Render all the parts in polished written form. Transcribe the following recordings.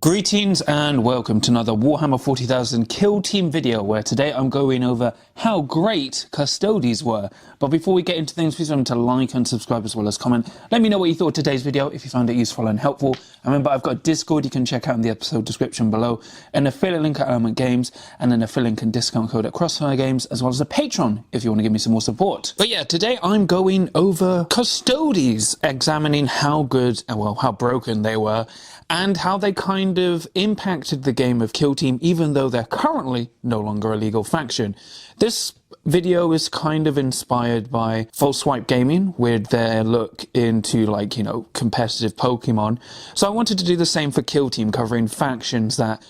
Greetings and welcome to another Warhammer 40,000 kill team video, where today I'm going over how great Custodes were. But before we get into things, please remember to like and subscribe as well as comment. Let me know what you thought of today's video, if you found it useful and helpful. And remember, I've got Discord you can check out in the episode description below, an affiliate link at Element Games, and an affiliate link and discount code at Crossfire Games, as well as a Patreon if you want to give me some more support. But yeah, today I'm going over Custodes, examining how good, well, how broken they were, and how they kind of impacted the game of Kill Team, even though they're currently no longer a legal faction. This video is kind of inspired by Full Swipe Gaming with their look into, like, you know, competitive Pokemon. So I wanted to do the same for Kill Team, covering factions that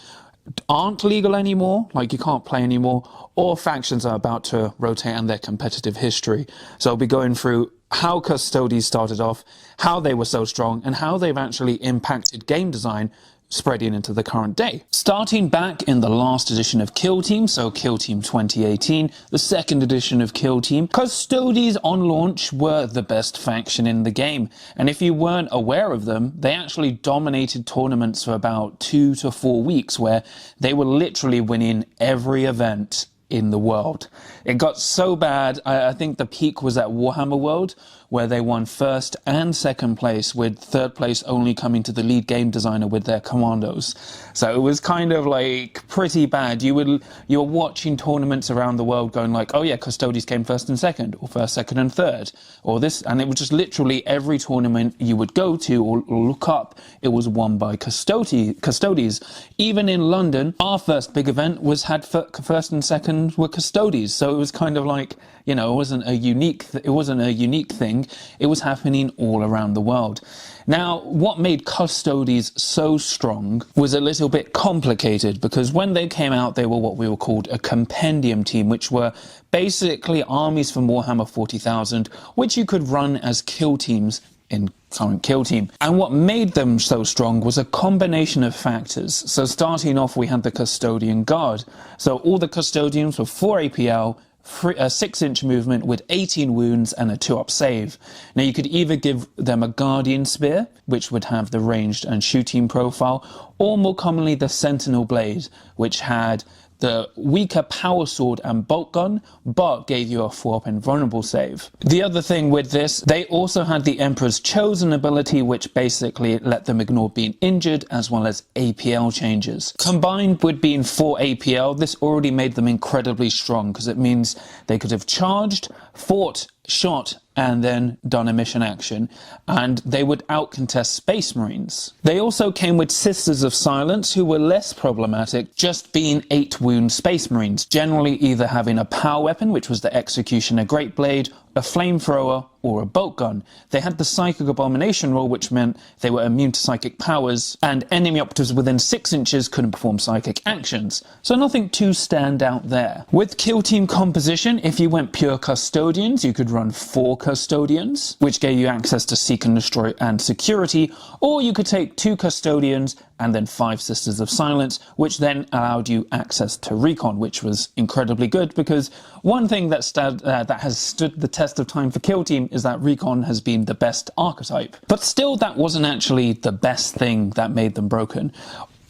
aren't legal anymore, like you can't play anymore, or factions that are about to rotate and their competitive history. So I'll be going through how Custodes started off, how they were so strong, and how they've actually impacted game design spreading into the current day. Starting back in the last edition of Kill Team, so Kill Team 2018, the second edition of Kill Team, Custodes on launch were the best faction in the game. And if you weren't aware of them, they actually dominated tournaments for about 2 to 4 weeks, where they were literally winning every event in the world. It got so bad, I think the peak was at Warhammer World, where they won first and second place, with third place only coming to the lead game designer with their commandos. So it was kind of like pretty bad. You were watching tournaments around the world going like, oh yeah, Custodes came first and second, or first, second and third, or this, and it was just literally every tournament you would go to or look up, it was won by Custodes. Even in London, our first big event was first and second were Custodes. So it was kind of like, you know, it wasn't a unique thing. It was happening all around the world. Now, what made Custodes so strong was a little bit complicated, because when they came out, they were what we were called a compendium team, which were basically armies from Warhammer 40,000, which you could run as kill teams in current Kill Team. And what made them so strong was a combination of factors. So starting off, we had the Custodian Guard. So all the Custodians were 4 APL, a 6-inch movement with 18 wounds and a 2-up save. Now you could either give them a Guardian Spear, which would have the ranged and shooting profile, or more commonly the Sentinel Blade, which had the weaker power sword and bolt gun, but gave you a 4-up invulnerable save. The other thing with this, they also had the Emperor's Chosen ability, which basically let them ignore being injured, as well as APL changes. Combined with being 4 APL, this already made them incredibly strong, because it means they could have charged, fought, shot, and then done a mission action, and they would out-contest Space Marines. They also came with Sisters of Silence, who were less problematic, just being 8-wound Space Marines, generally either having a power weapon, which was the Executioner Great Blade, a flamethrower, or a bolt gun. They had the Psychic Abomination rule, which meant they were immune to psychic powers, and enemy operatives within 6 inches couldn't perform psychic actions. So nothing too stand out there. With Kill Team composition, if you went pure Custodians, you could run 4 Custodians, which gave you access to Seek and Destroy and security, or you could take 2 Custodians and then 5 Sisters of Silence, which then allowed you access to Recon, which was incredibly good, because one thing that has stood the test of time for Kill Team is that Recon has been the best archetype. But still, that wasn't actually the best thing that made them broken.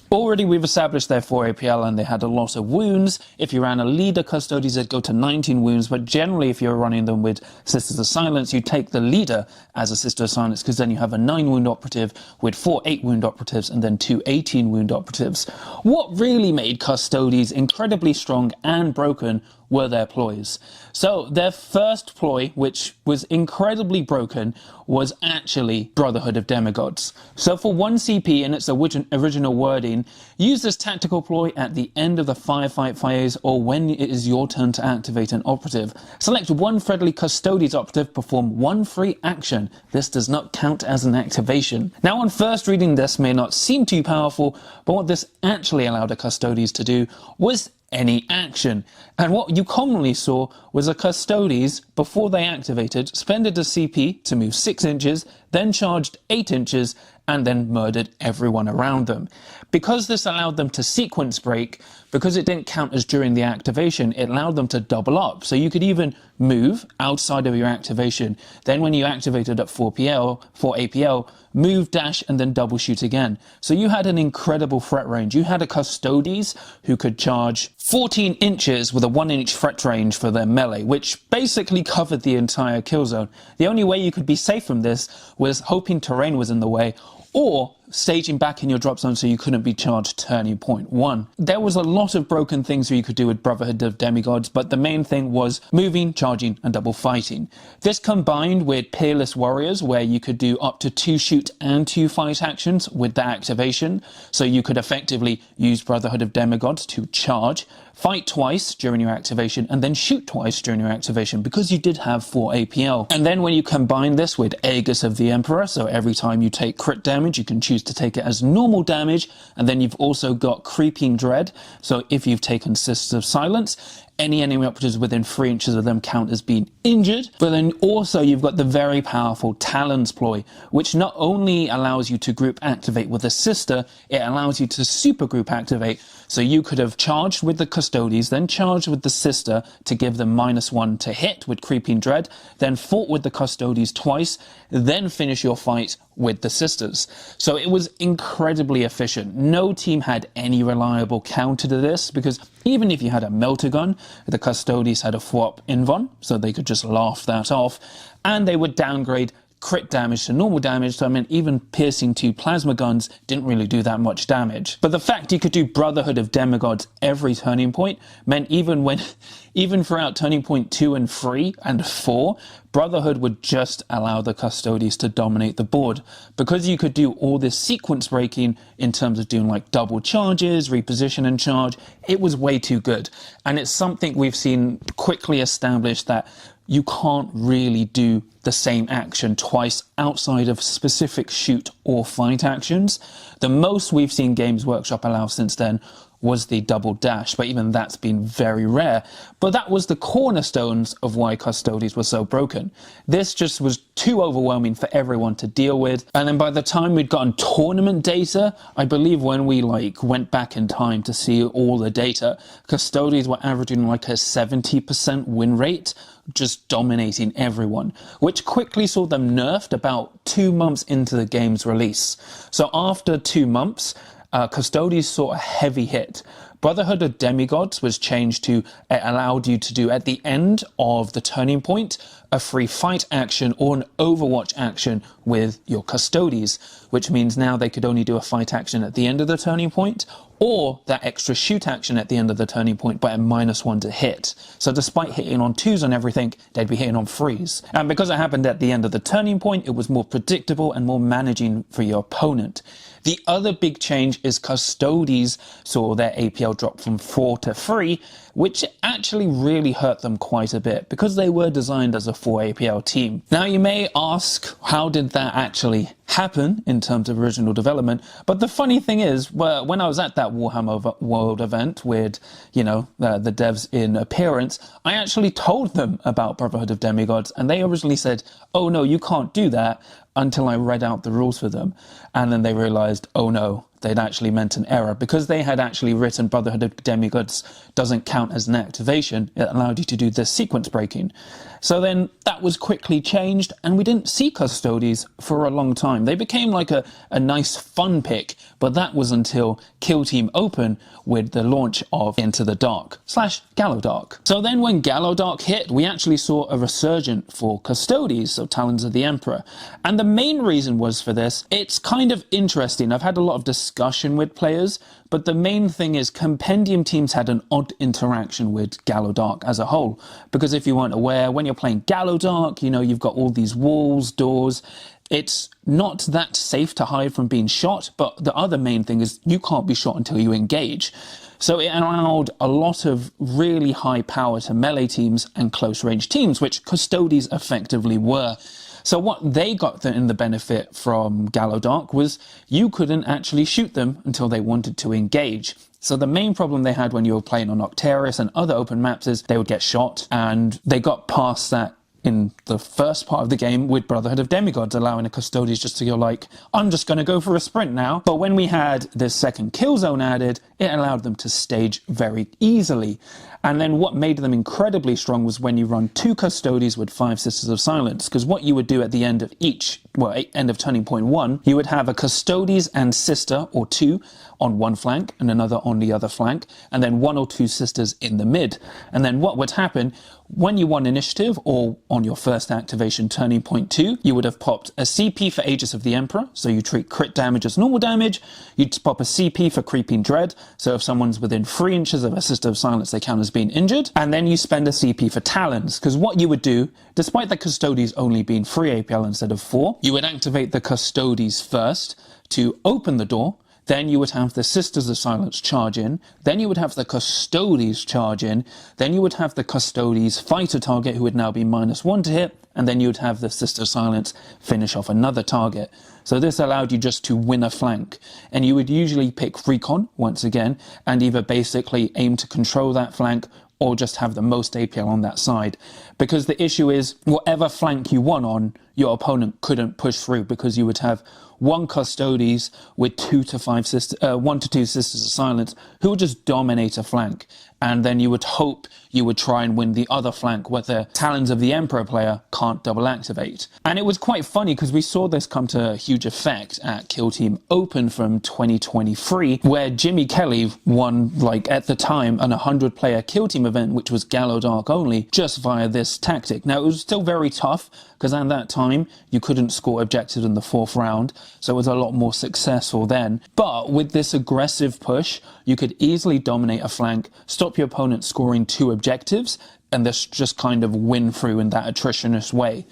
Already we've established their 4 APL and they had a lot of wounds. If you ran a leader Custodes, they'd go to 19 wounds, but generally if you're running them with Sisters of Silence, you take the leader as a Sister of Silence, because then you have a 9-wound operative with 4 8-wound operatives and then 2 18-wound operatives. What really made Custodes incredibly strong and broken were their ploys. So their first ploy, which was incredibly broken, was actually Brotherhood of Demigods. So for 1 CP in its original wording, use this tactical ploy at the end of the firefight phase, or when it is your turn to activate an operative. Select 1 friendly Custodes operative, perform 1 free action. This does not count as an activation. Now, on first reading, this may not seem too powerful, but what this actually allowed a Custodes to do was any action. And what you commonly saw was a Custodes, before they activated, spended a CP to move 6 inches, then charged 8 inches, and then murdered everyone around them. Because this allowed them to sequence break, because it didn't count as during the activation, it allowed them to double up. So you could even move outside of your activation. Then when you activated at 4 APL, move, dash, and then double shoot again. So you had an incredible threat range. You had a Custodes who could charge 14 inches with a 1-inch threat range for their melee, which basically covered the entire kill zone. The only way you could be safe from this was hoping terrain was in the way, or staging back in your drop zone so you couldn't be charged turning point 1. There was a lot of broken things you could do with Brotherhood of Demigods, but the main thing was moving, charging, and double fighting. This combined with Peerless Warriors, where you could do up to 2 shoot and 2 fight actions with that activation, so you could effectively use Brotherhood of Demigods to charge, fight twice during your activation, and then shoot twice during your activation, because you did have 4 APL. And then when you combine this with Aegis of the Emperor, so every time you take crit damage, you can choose to take it as normal damage, and then you've also got Creeping Dread, so if you've taken Sisters of Silence, any enemy operatives within 3 inches of them count as being injured. But then also you've got the very powerful Talon's Ploy, which not only allows you to group activate with a sister, it allows you to super group activate. So you could have charged with the Custodes, then charged with the sister to give them -1 to hit with Creeping Dread, then fought with the Custodes twice, then finish your fight with the sisters. So it was incredibly efficient. No team had any reliable counter to this, because even if you had a melter gun, the Custodes had a 4-up invuln, so they could just laugh that off, and they would downgrade crit damage to normal damage, so I mean even piercing 2 plasma guns didn't really do that much damage. But the fact you could do Brotherhood of Demigods every turning point meant even throughout turning point 2 and 3 and 4, Brotherhood would just allow the Custodes to dominate the board. Because you could do all this sequence breaking in terms of doing like double charges, reposition and charge, it was way too good. And it's something we've seen quickly established, that you can't really do the same action twice outside of specific shoot or fight actions. The most we've seen Games Workshop allow since then was the double dash, but even that's been very rare. But that was the cornerstones of why Custodes were so broken. This just was too overwhelming for everyone to deal with. And then by the time we'd gotten tournament data, I believe when we went back in time to see all the data, Custodes were averaging like a 70% win rate, just dominating everyone, which quickly saw them nerfed about 2 months into the game's release. So after 2 months, Custodes saw a heavy hit. Brotherhood of Demigods was changed to, it allowed you to do at the end of the turning point a free fight action or an Overwatch action with your Custodes, which means now they could only do a fight action at the end of the turning point, or that extra shoot action at the end of the turning point, but a -1 to hit. So despite hitting on 2s on everything, they'd be hitting on 3s. And because it happened at the end of the turning point, it was more predictable and more managing for your opponent. The other big change is Custodes saw their APL drop from 4 to 3, which actually really hurt them quite a bit, because they were designed as a 4 APL team. Now you may ask, how did that actually happen in terms of original development? But the funny thing is, when I was at that Warhammer World event with, the devs in appearance, I actually told them about Brotherhood of Demigods, and they originally said, oh no, you can't do that, until I read out the rules for them. And then they realized, oh no, they'd actually meant an error, because they had actually written Brotherhood of Demigods doesn't count as an activation. It allowed you to do this sequence breaking. So then that was quickly changed, and we didn't see Custodes for a long time. They became like a nice fun pick, but that was until Kill Team Open with the launch of Into the Dark / Gallodark. So then when Gallodark hit, we actually saw a resurgence for Custodes, so Talons of the Emperor. And the main reason was for this, it's kind of interesting. I've had a lot of discussion with players, but the main thing is Compendium teams had an odd interaction with Gallodark as a whole. Because if you weren't aware, when you're playing Gallodark, you've got all these walls, doors. It's not that safe to hide from being shot, but the other main thing is you can't be shot until you engage. So it allowed a lot of really high power to melee teams and close range teams, which Custodes effectively were. So what they got in the benefit from Gallodark was you couldn't actually shoot them until they wanted to engage. So the main problem they had when you were playing on Octarius and other open maps is they would get shot, and they got past that in the first part of the game with Brotherhood of Demigods, allowing the Custodes just to go like, I'm just going to go for a sprint now. But when we had this second kill zone added, it allowed them to stage very easily. And then what made them incredibly strong was when you run 2 Custodes with 5 Sisters of Silence, because what you would do at the end of end of turning point 1, you would have a Custodes and sister or 2 on one flank and another on the other flank, and then 1 or 2 sisters in the mid. And then what would happen when you won initiative or on your first activation turning point 2, you would have popped a CP for Aegis of the Emperor, so you treat crit damage as normal damage. You'd pop a CP for Creeping Dread, so if someone's within 3 inches of a Sister of Silence, they count as being injured. And then you spend a CP for Talons, because what you would do, despite the Custodes only being 3 APL instead of 4, you would activate the Custodes first to open the door. Then you would have the Sisters of Silence charge in, then you would have the Custodes charge in, then you would have the Custodes fight a target who would now be -1 to hit, and then you would have the Sister of Silence finish off another target. So this allowed you just to win a flank, and you would usually pick Recon once again, and either basically aim to control that flank or just have the most APL on that side. Because the issue is, whatever flank you won on, your opponent couldn't push through, because you would have 1 Custodes with 1 to 2 Sisters of Silence who would just dominate a flank. And then you would hope you would try and win the other flank where the Talons of the Emperor player can't double activate. And it was quite funny because we saw this come to huge effect at Kill Team Open from 2023, where Jimmy Kelly won, like at the time, an 100-player Kill Team event, which was Gallo Dark only, just via this tactic. Now, it was still very tough because at that time you couldn't score objectives in the 4th round, so it was a lot more successful then. But with this aggressive push, you could easily dominate a flank, stop your opponent scoring 2 objectives, and this just kind of win through in that attritionist way.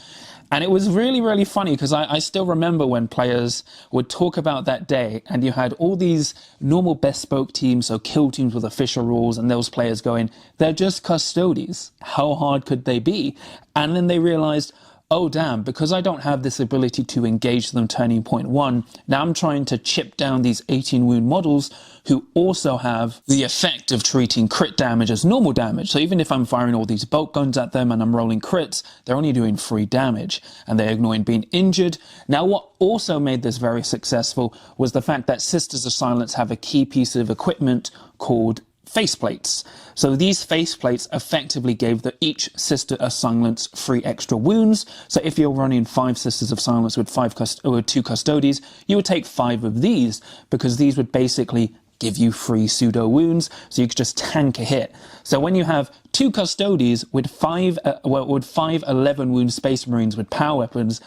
And it was really, really funny because I still remember when players would talk about that day and you had all these normal bespoke teams, so kill teams with official rules, and those players going, they're just Custodes. How hard could they be? And then they realized, oh damn, because I don't have this ability to engage them turning point 1, now I'm trying to chip down these 18 wound models who also have the effect of treating crit damage as normal damage. So even if I'm firing all these bolt guns at them and I'm rolling crits, they're only doing 3 damage and they're ignoring being injured. Now what also made this very successful was the fact that Sisters of Silence have a key piece of equipment called faceplates. So these faceplates effectively gave each Sister of Silence 3 extra wounds. So if you're running 5 Sisters of Silence with 2 Custodes, you would take 5 of these, because these would basically give you 3 pseudo wounds, so you could just tank a hit. So when you have 2 Custodes with 5 11 wound Space Marines with power weapons,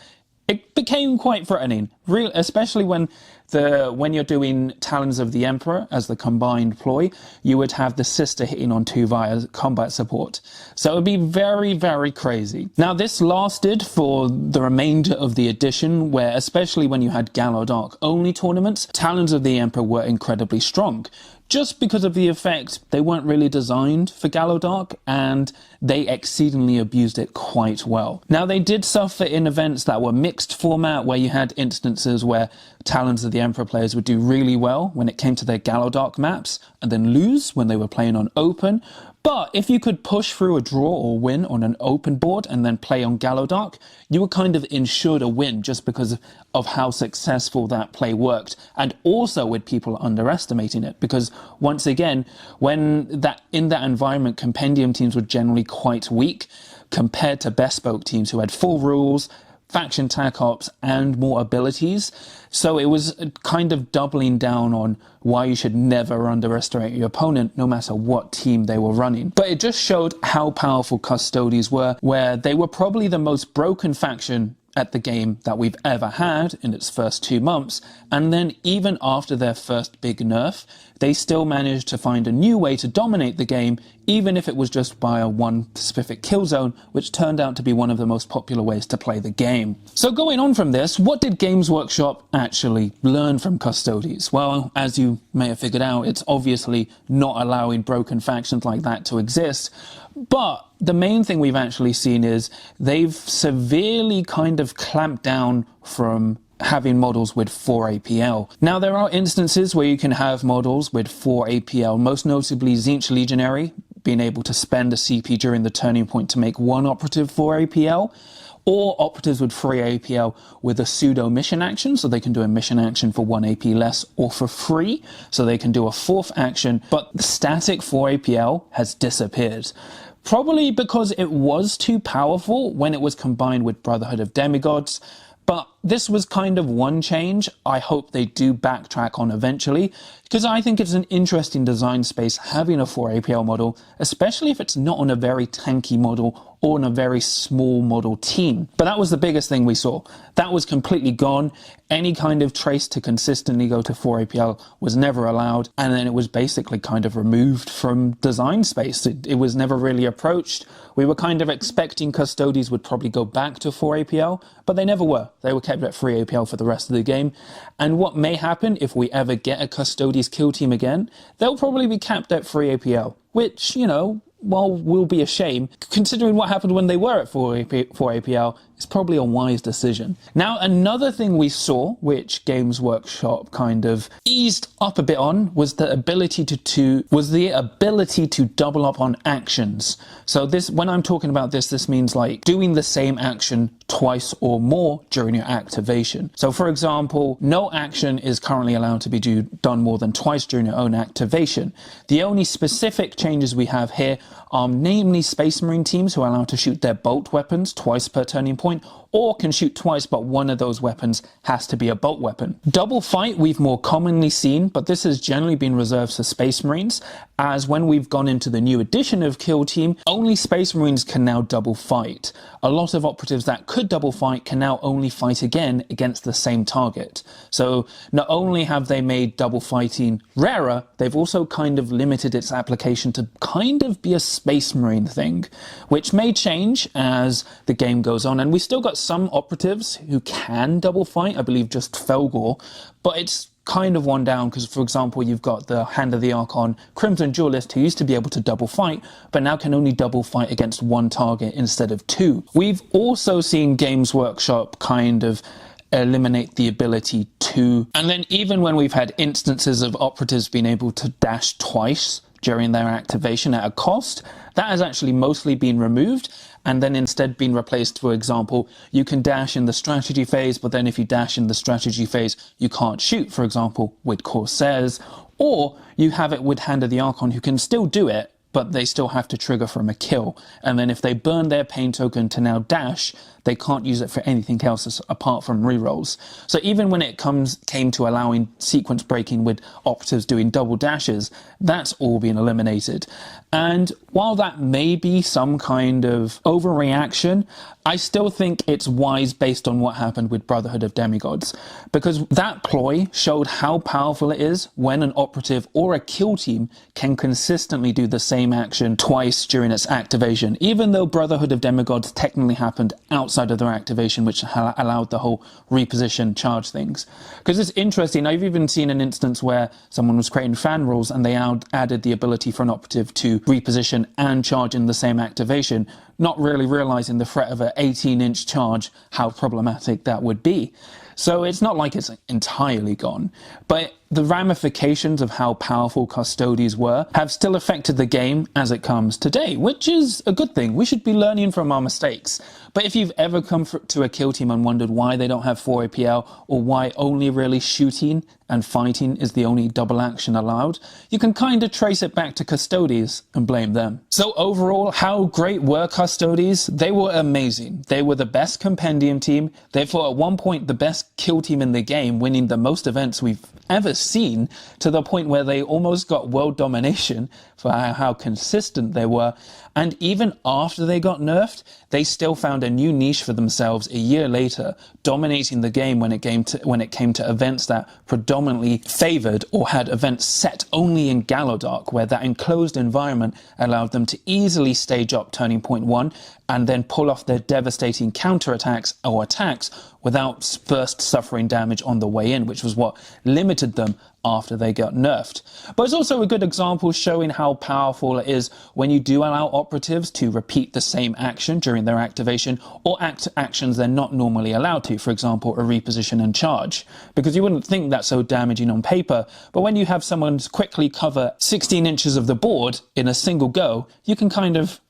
it became quite threatening, especially when you're doing Talons of the Emperor as the combined ploy, you would have the sister hitting on 2 via combat support. So it would be very, very crazy. Now this lasted for the remainder of the edition, where especially when you had Gallo Dark only tournaments, Talons of the Emperor were incredibly strong. Just because of the effect, they weren't really designed for Gallo Dark, and they exceedingly abused it quite well. Now, they did suffer in events that were mixed format, where you had instances where Talons of the Emperor players would do really well when it came to their Gallo Dark maps, and then lose when they were playing on open. But if you could push through a draw or win on an open board and then play on Gallo Dark, you were kind of ensured a win just because of how successful that play worked, and also with people underestimating it, because once again, in that environment, compendium teams were generally quite weak compared to bespoke teams who had full rules, faction tac ops, and more abilities. So it was kind of doubling down on why you should never underestimate your opponent, no matter what team they were running. But it just showed how powerful Custodes were, where they were probably the most broken faction at the game that we've ever had in its first 2 months, and then even after their first big nerf, they still managed to find a new way to dominate the game, even if it was just by one specific kill zone, which turned out to be one of the most popular ways to play the game. So going on from this, what did Games Workshop actually learn from Custodes? Well, as you may have figured out, it's obviously not allowing broken factions like that to exist, but the main thing we've actually seen is they've severely kind of clamped down from having models with 4 APL. Now, there are instances where you can have models with 4 APL, most notably Tzeentch Legionary being able to spend a CP during the turning point to make one operative for APL, or operatives with free APL with a pseudo mission action, so they can do a mission action for 1 AP less, or for free, so they can do a fourth action, but the static 4 APL has disappeared. Probably because it was too powerful when it was combined with Brotherhood of Demigods, but this was kind of one change I hope they do backtrack on eventually, because I think it's an interesting design space having a 4 APL model, especially if it's not on a very tanky model or on a very small model team. But that was the biggest thing we saw. That was completely gone. Any kind of trace to consistently go to 4 APL was never allowed, and then it was basically kind of removed from design space. It was never really approached. We were kind of expecting Custodes would probably go back to 4 APL, but they never were. They were kept at 3 APL for the rest of the game. And what may happen if we ever get a Custodes kill team again, they'll probably be capped at 3 APL, which, you know, while will be a shame, considering what happened when they were at 4 APL, it's probably a wise decision. Now, another thing we saw, which Games Workshop kind of eased up a bit on, was the ability to double up on actions. So this, when I'm talking about this means like doing the same action twice or more during your activation. So for example, no action is currently allowed to be done more than twice during your own activation. The only specific changes we have here are namely Space Marine teams who are allowed to shoot their bolt weapons twice per turning point, or can shoot twice, but one of those weapons has to be a bolt weapon. Double fight we've more commonly seen, but this has generally been reserved for Space Marines, as when we've gone into the new edition of Kill Team, only Space Marines can now double fight. A lot of operatives that could double fight can now only fight again against the same target. So not only have they made double fighting rarer, they've also kind of limited its application to kind of be a Space Marine thing, which may change as the game goes on. And we still got some operatives who can double fight, I believe just Felgor, but it's kind of one down because, for example, you've got the Hand of the Archon Crimson Duelist who used to be able to double fight, but now can only double fight against one target instead of two. We've also seen Games Workshop kind of eliminate the ability to, and then even when we've had instances of operatives being able to dash twice during their activation at a cost, that has actually mostly been removed and then instead been replaced. For example, you can dash in the strategy phase, but then if you dash in the strategy phase, you can't shoot, for example, with Corsairs, or you have it with Hand of the Archon who can still do it, but they still have to trigger from a kill. And then if they burn their pain token to now dash, they can't use it for anything else apart from rerolls. So even when it came to allowing sequence breaking with operatives doing double dashes, that's all been eliminated. And while that may be some kind of overreaction, I still think it's wise based on what happened with Brotherhood of Demigods, because that ploy showed how powerful it is when an operative or a kill team can consistently do the same action twice during its activation, even though Brotherhood of Demigods technically happened outside of their activation, which allowed the whole reposition charge things. Because it's interesting, I've even seen an instance where someone was creating fan rules and they added the ability for an operative to reposition and charge in the same activation, not really realizing the threat of an 18-inch charge, how problematic that would be. So it's not like it's entirely gone, but the ramifications of how powerful Custodes were have still affected the game as it comes today, which is a good thing. We should be learning from our mistakes. But if you've ever come to a kill team and wondered why they don't have 4 APL, or why only really shooting and fighting is the only double action allowed, you can kind of trace it back to Custodes and blame them. So overall, how great were Custodes? They were amazing. They were the best compendium team. They were at one point the best kill team in the game, winning the most events we've ever seen, to the point where they almost got world domination for how consistent they were. And even after they got nerfed, they still found a new niche for themselves a year later, dominating the game when it came to events that predominantly favored or had events set only in Gallowdark, where that enclosed environment allowed them to easily stage up Turning Point 1 and then pull off their devastating counterattacks or attacks without first suffering damage on the way in, which was what limited them after they got nerfed. But it's also a good example showing how powerful it is when you do allow operatives to repeat the same action during their activation or actions they're not normally allowed to, for example, a reposition and charge. Because you wouldn't think that's so damaging on paper, but when you have someone quickly cover 16 inches of the board in a single go, you can kind of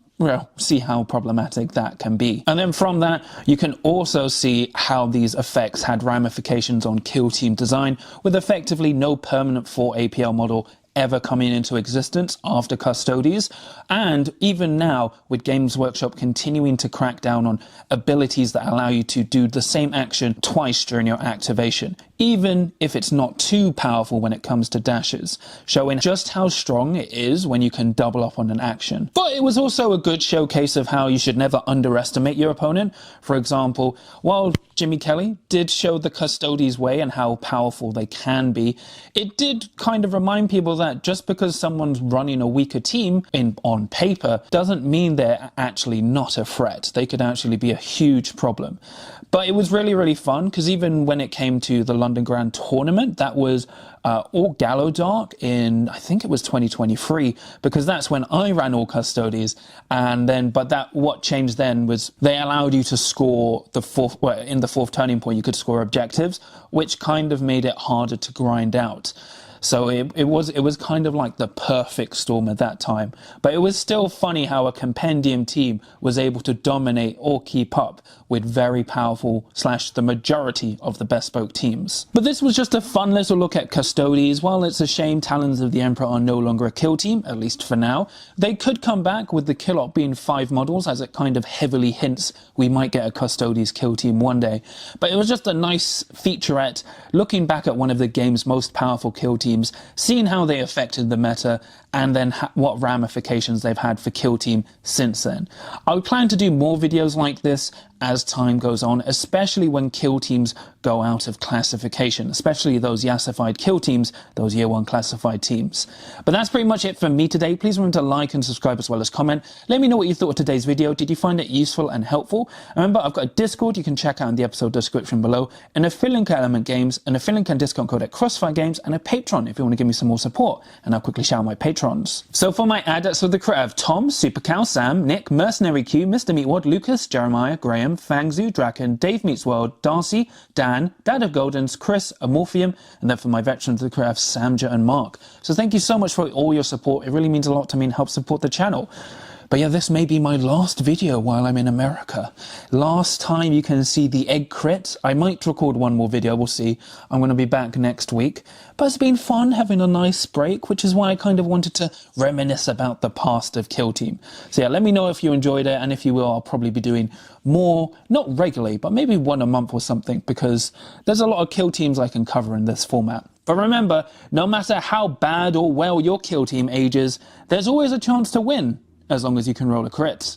see how problematic that can be. And then from that, you can also see how these effects had ramifications on kill team design, with effectively no permanent 4 APL model ever coming into existence after Custodes, and even now with Games Workshop continuing to crack down on abilities that allow you to do the same action twice during your activation, even if it's not too powerful when it comes to dashes, showing just how strong it is when you can double up on an action. But it was also a good showcase of how you should never underestimate your opponent. For example, while Jimmy Kelly did show the Custodes way and how powerful they can be, it did kind of remind people that just because someone's running a weaker team on paper doesn't mean they're actually not a threat. They could actually be a huge problem. But it was really, really fun, because even when it came to the London Grand Tournament, that was all Gallo Dark in, I think it was 2023, because that's when I ran all Custodes. And then, what changed then was they allowed you to score in the fourth turning point, you could score objectives, which kind of made it harder to grind out. So it was kind of like the perfect storm at that time. But it was still funny how a compendium team was able to dominate or keep up with very powerful / the majority of the bespoke teams. But this was just a fun little look at Custodes. While it's a shame Talons of the Emperor are no longer a kill team, at least for now, they could come back with the kill op being 5 models, as it kind of heavily hints we might get a Custodes kill team one day. But it was just a nice featurette looking back at one of the game's most powerful kill teams, seeing how they affected the meta, and then what ramifications they've had for kill team since then. I would plan to do more videos like this as time goes on, especially when kill teams go out of classification, especially those yassified kill teams, those year 1 classified teams. But that's pretty much it for me today. Please remember to like and subscribe as well as comment. Let me know what you thought of today's video. Did you find it useful and helpful? Remember, I've got a Discord you can check out in the episode description below, an affiliate at Element Games, an affiliate and discount code at Crossfire Games, and a Patreon if you want to give me some more support. And I'll quickly shout out my patrons. So for my adepts of the crew, I have Tom, Supercow, Sam, Nick, Mercenary Q, Mr. Meatwad, Lucas, Jeremiah, Graham, Fangzu, Draken, Dave Meets World, Darcy, Dan, Dad of Goldens, Chris, Amorphium, and then for my veterans of the crew, I have Samja and Mark. So thank you so much for all your support. It really means a lot to me and helps support the channel. But yeah, this may be my last video while I'm in America. Last time you can see the egg crit. I might record one more video, we'll see. I'm going to be back next week. But it's been fun having a nice break, which is why I kind of wanted to reminisce about the past of Kill Team. So yeah, let me know if you enjoyed it, and if you will, I'll probably be doing more, not regularly, but maybe one a month or something, because there's a lot of Kill Teams I can cover in this format. But remember, no matter how bad or well your Kill Team ages, there's always a chance to win, as long as you can roll a crit.